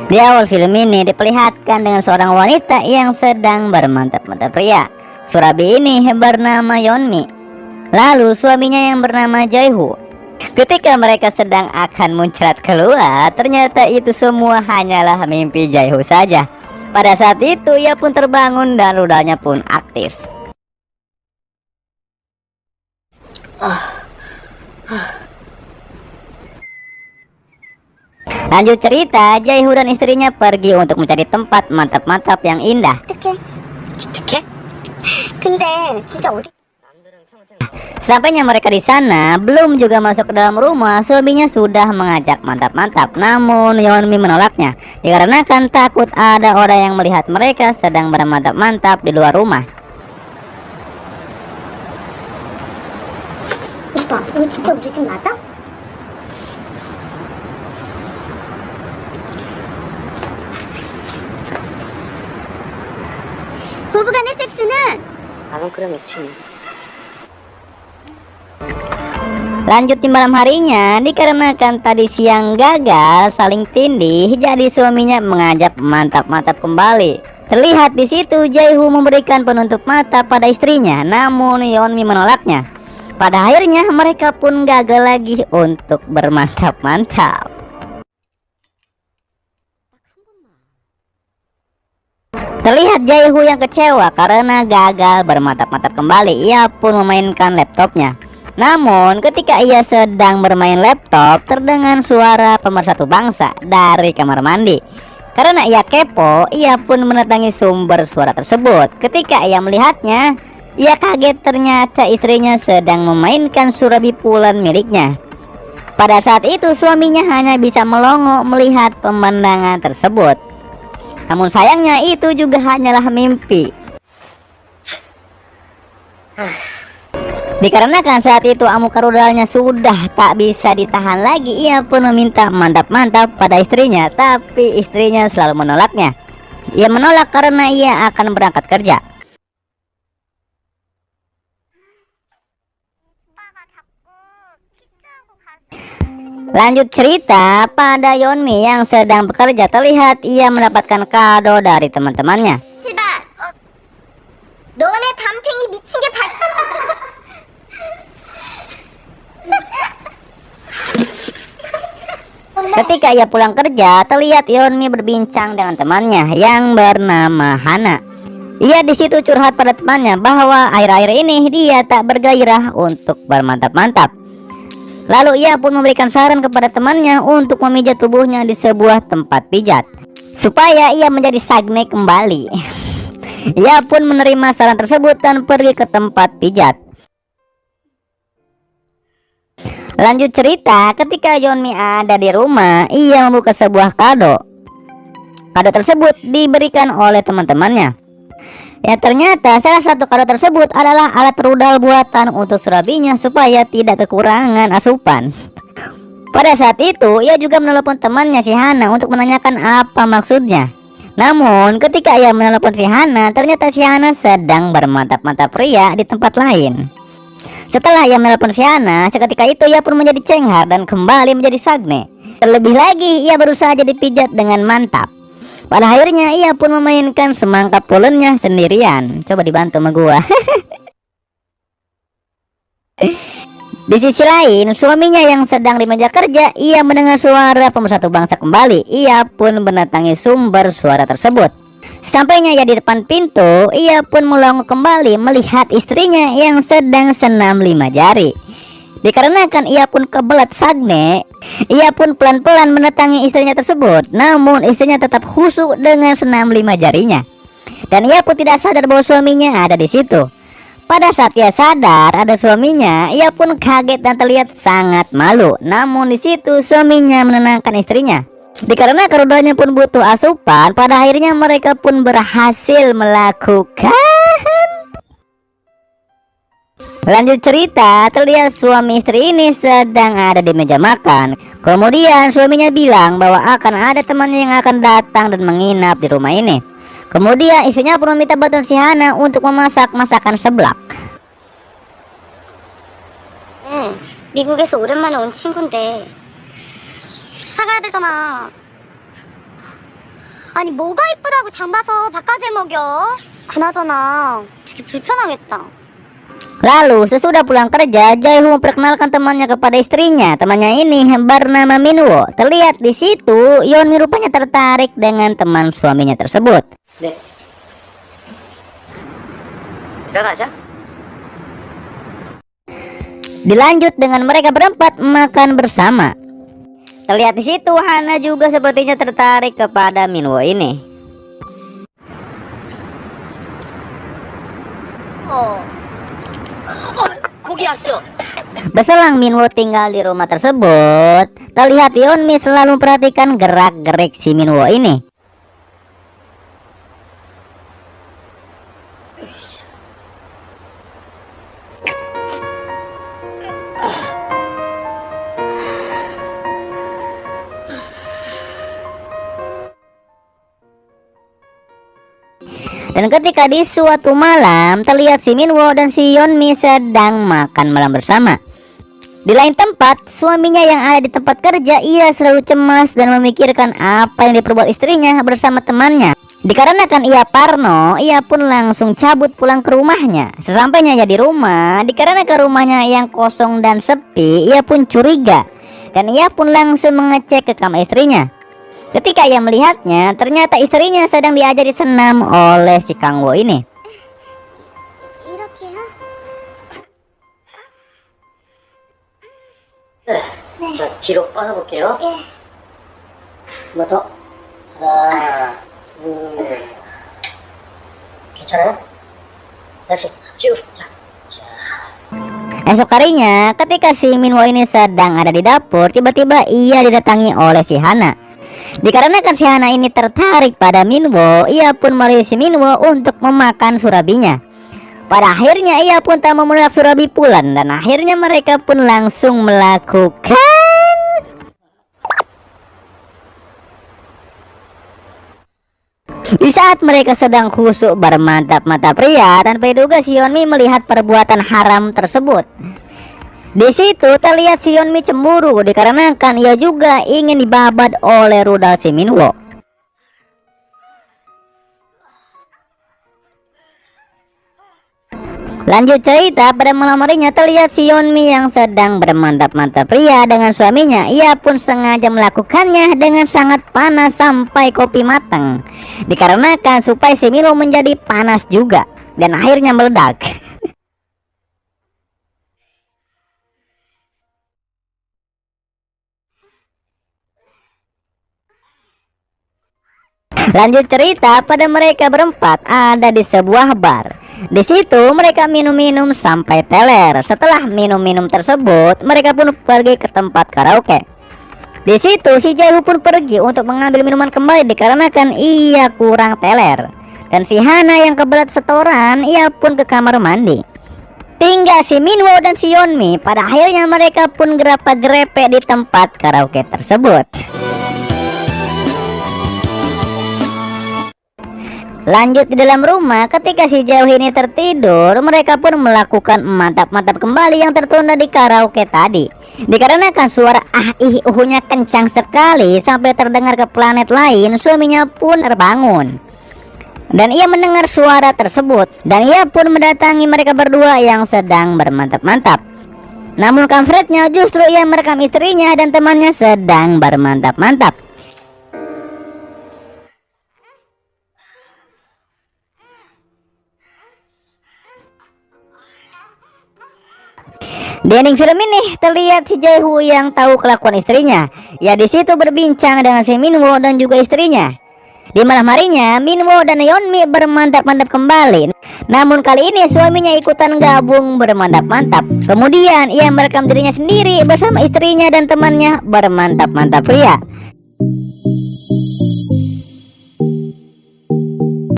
Di awal film ini diperlihatkan dengan seorang wanita yang sedang bermantap-mantap pria. Surabi ini bernama Yeonmi, lalu suaminya yang bernama Jaeho. Ketika mereka sedang akan muncrat keluar, ternyata itu semua hanyalah mimpi Jaeho saja. Pada saat itu ia pun terbangun dan rudalnya pun aktif. Lanjut cerita, Jaeho dan istrinya pergi untuk mencari tempat mantap-mantap yang indah. 기특해? 근데 진짜 어디? Sampainya mereka di sana, belum juga masuk ke dalam rumah, suaminya sudah mengajak mantap-mantap. Namun Yeonmi menolaknya, dikarenakan takut ada orang yang melihat mereka sedang bermantap-mantap di luar rumah. 오빠, 이거 진짜 우리 집 맞아? 부부간의 섹스는 나는 그래 놓지. Lanjut di malam harinya, dikarenakan tadi siang gagal saling tindih, jadi suaminya mengajak mantap-mantap kembali. Terlihat di situ Jaeho memberikan penutup mata pada istrinya, namun Yeonmi menolaknya. Pada akhirnya mereka pun gagal lagi untuk bermantap-mantap. Terlihat Jaeho yang kecewa karena gagal bermantap-mantap kembali. Ia pun memainkan laptopnya. Namun ketika ia sedang bermain laptop, terdengar suara pemersatu bangsa dari kamar mandi. Karena ia kepo, ia pun mendatangi sumber suara tersebut. Ketika ia melihatnya, ia kaget ternyata istrinya sedang memainkan surabi pulen miliknya. Pada saat itu suaminya hanya bisa melongo melihat pemandangan tersebut. Namun sayangnya itu juga hanyalah mimpi. Dikarenakan saat itu amukan rudalnya sudah tak bisa ditahan lagi, ia pun meminta mantap-mantap pada istrinya, tapi istrinya selalu menolaknya. Ia menolak karena ia akan berangkat kerja. Lanjut cerita, pada Yeonmi yang sedang bekerja, terlihat ia mendapatkan kado dari teman-temannya. 제발 너네 담탱이 미친 게 발... Ketika ia pulang kerja, terlihat Yeonmi berbincang dengan temannya yang bernama Hana. Ia di situ curhat pada temannya bahwa akhir-akhir ini dia tak bergairah untuk bermantap-mantap. Lalu ia pun memberikan saran kepada temannya untuk memijat tubuhnya di sebuah tempat pijat supaya ia menjadi sagne kembali. Ia pun menerima saran tersebut dan pergi ke tempat pijat. Lanjut cerita, ketika Yeonmi ada di rumah, ia membuka sebuah kado. Kado tersebut diberikan oleh teman-temannya. Ya, ternyata salah satu kado tersebut adalah alat rudal buatan untuk surabinya supaya tidak kekurangan asupan. Pada saat itu ia juga menelepon temannya si Hana untuk menanyakan apa maksudnya. Namun ketika ia menelepon si Hana, ternyata si Hana sedang bermantap-mantap pria di tempat lain. Setelah ia menelepon si Hana, seketika itu ia pun menjadi cenghar dan kembali menjadi sagne. Terlebih lagi ia berusaha jadi pijat dengan mantap. Pada akhirnya ia pun memainkan semangka pulennya sendirian. Coba dibantu sama gua. Di sisi lain, suaminya yang sedang di meja kerja, ia mendengar suara pemersatu bangsa kembali. Ia pun mendatangi sumber suara tersebut. Sampainya ia di depan pintu, ia pun melongo kembali melihat istrinya yang sedang senam 5 jari. Dikarenakan ia pun kebelat sagne, ia pun pelan-pelan mendatangi istrinya tersebut. Namun istrinya tetap khusyuk dengan senam 5 jarinya. Dan ia pun tidak sadar bahwa suaminya ada di situ. Pada saat ia sadar ada suaminya, ia pun kaget dan terlihat sangat malu. Namun di situ suaminya menenangkan istrinya. Dikarenakan rudalnya pun butuh asupan, pada akhirnya mereka pun berhasil melakukan. Lanjut cerita, terlihat suami istri ini sedang ada di meja makan. Kemudian suaminya bilang bahwa akan ada temannya yang akan datang dan menginap di rumah ini. Kemudian istrinya pun meminta bantuan si Hana untuk memasak masakan seblak. 미국에서 오랜만에 온 친구인데 사가야 되잖아. 아니 뭐가 이쁘다고 장 봐서 밥까지 먹여. 그나저나 되게 불편하겠다. Lalu sesudah pulang kerja, Jae-hoo memperkenalkan temannya kepada istrinya. Temannya ini bernama Min-woo. Terlihat di situ Yeon-mi rupanya tertarik dengan teman suaminya tersebut. 네. 들어가자. Dilanjut dengan mereka berempat makan bersama. Terlihat di situ Hana juga sepertinya tertarik kepada Min-woo ini. 고기 왔어. Berselang Min-woo tinggal di rumah tersebut, terlihat Yeon-mi selalu memperhatikan gerak-gerik si Min-woo ini. Dan ketika di suatu malam, terlihat si Min-woo dan si Yeon-mi sedang makan malam bersama. Di lain tempat, suaminya yang ada di tempat kerja, ia selalu cemas dan memikirkan apa yang diperbuat istrinya bersama temannya. Dikarenakan ia parno, ia pun langsung cabut pulang ke rumahnya. Sesampainya di rumah, dikarenakan rumahnya yang kosong dan sepi, ia pun curiga. Dan ia pun langsung mengecek ke kamar istrinya. Ketika ia melihatnya, ternyata istrinya sedang diajari senam oleh si Kang-woo ini. 이렇게요? 네. 자, 뒤로 뻗어볼게요. 예. 한 번 더. 하나, 둘. 괜찮아요? 다시 쭉. 자. Esok harinya, ketika si Min-woo ini sedang ada di dapur, tiba-tiba ia didatangi oleh si Hana. Dikarenakan si Hana ini tertarik pada Min-woo, ia pun merayu si Min-woo untuk memakan surabinya. Pada akhirnya ia pun tak mau menolak surabi pula, dan akhirnya mereka pun langsung melakukan. Di saat mereka sedang khusyuk bermantap-mantap pria, tanpa diduga si Yeon-mi melihat perbuatan haram tersebut. Di situ terlihat si Yeon-mi cemburu dikarenakan ia juga ingin dibabat oleh rudal si Min-woo. Lanjut cerita, pada malam harinya terlihat si Yeon-mi yang sedang bermantap-mantap pria dengan suaminya. Ia pun sengaja melakukannya dengan sangat panas sampai kopi matang. Dikarenakan supaya si Min-woo menjadi panas juga dan akhirnya meledak. Lanjut cerita, pada mereka berempat ada di sebuah bar. Di situ mereka minum-minum sampai teler. Setelah minum-minum tersebut, mereka pun pergi ke tempat karaoke. Di situ si Jae-hoo pun pergi untuk mengambil minuman kembali dikarenakan ia kurang teler. Dan si Hana yang kebelet setoran, ia pun ke kamar mandi. Tinggal si Min-woo dan si Yeon-mi, pada akhirnya mereka pun grepe-grepe di tempat karaoke tersebut. Lanjut di dalam rumah, ketika si Jae-hoo ini tertidur, mereka pun melakukan mantap-mantap kembali yang tertunda di karaoke tadi. Dikarenakan suara uhunya kencang sekali sampai terdengar ke planet lain, suaminya pun terbangun. Dan ia mendengar suara tersebut, dan ia pun mendatangi mereka berdua yang sedang bermantap-mantap. Namun kampretnya justru ia merekam istrinya dan temannya sedang bermantap-mantap. Di ending film ini terlihat si Jae-hoo yang tahu kelakuan istrinya. Ya di situ berbincang dengan si Min-woo dan juga istrinya. Di malam harinya Min-woo dan Yeon-mi bermantap-mantap kembali. Namun kali ini suaminya ikutan gabung bermantap-mantap. Kemudian ia merekam dirinya sendiri bersama istrinya dan temannya bermantap-mantap pria.